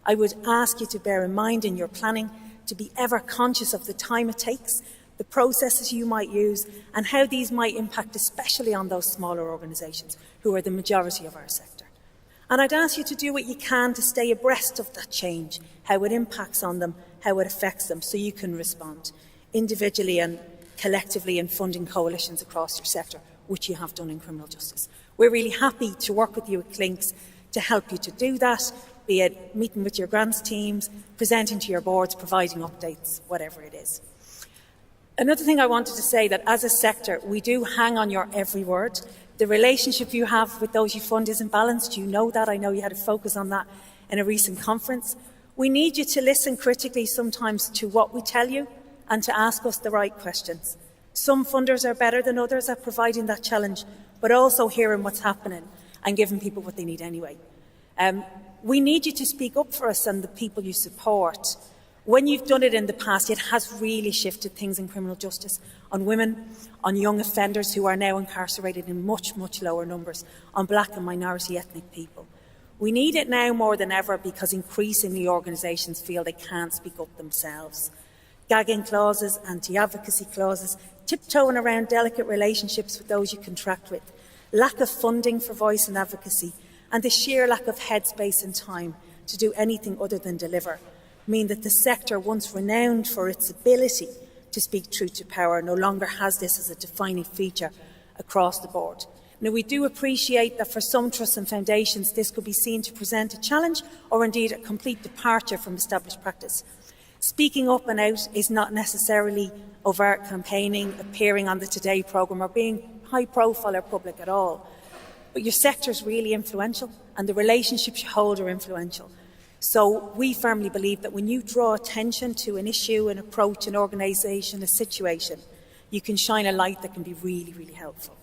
I would ask you to bear in mind in your planning to be ever conscious of the time it takes, the processes you might use, and how these might impact especially on those smaller organisations who are the majority of our sector. And I'd ask you to do what you can to stay abreast of that change, how it impacts on them, how it affects them, so you can respond individually and collectively in funding coalitions across your sector, which you have done in criminal justice. We're really happy to work with you at Clinks to help you to do that, be it meeting with your grants teams, presenting to your boards, providing updates, whatever it is. Another thing I wanted to say, that as a sector, we do hang on your every word. The relationship you have with those you fund isn't balanced. You know that. I know you had a focus on that in a recent conference. We need you to listen critically sometimes to what we tell you and to ask us the right questions. Some funders are better than others at providing that challenge, but also hearing what's happening and giving people what they need anyway. We need you to speak up for us and the people you support. When you've done it in the past, it has really shifted things in criminal justice on women, on young offenders who are now incarcerated in much, much lower numbers, on black and minority ethnic people. We need it now more than ever because increasingly organisations feel they can't speak up themselves. Gagging clauses, anti-advocacy clauses, tiptoeing around delicate relationships with those you contract with, lack of funding for voice and advocacy, and the sheer lack of headspace and time to do anything other than deliver mean that the sector, once renowned for its ability to speak truth to power, no longer has this as a defining feature across the board. Now, we do appreciate that for some trusts and foundations this could be seen to present a challenge or indeed a complete departure from established practice. Speaking up and out is not necessarily overt campaigning, appearing on the Today programme or being high profile or public at all. But your sector is really influential and the relationships you hold are influential. So we firmly believe that when you draw attention to an issue, an approach, an organisation, a situation, you can shine a light that can be really, really helpful.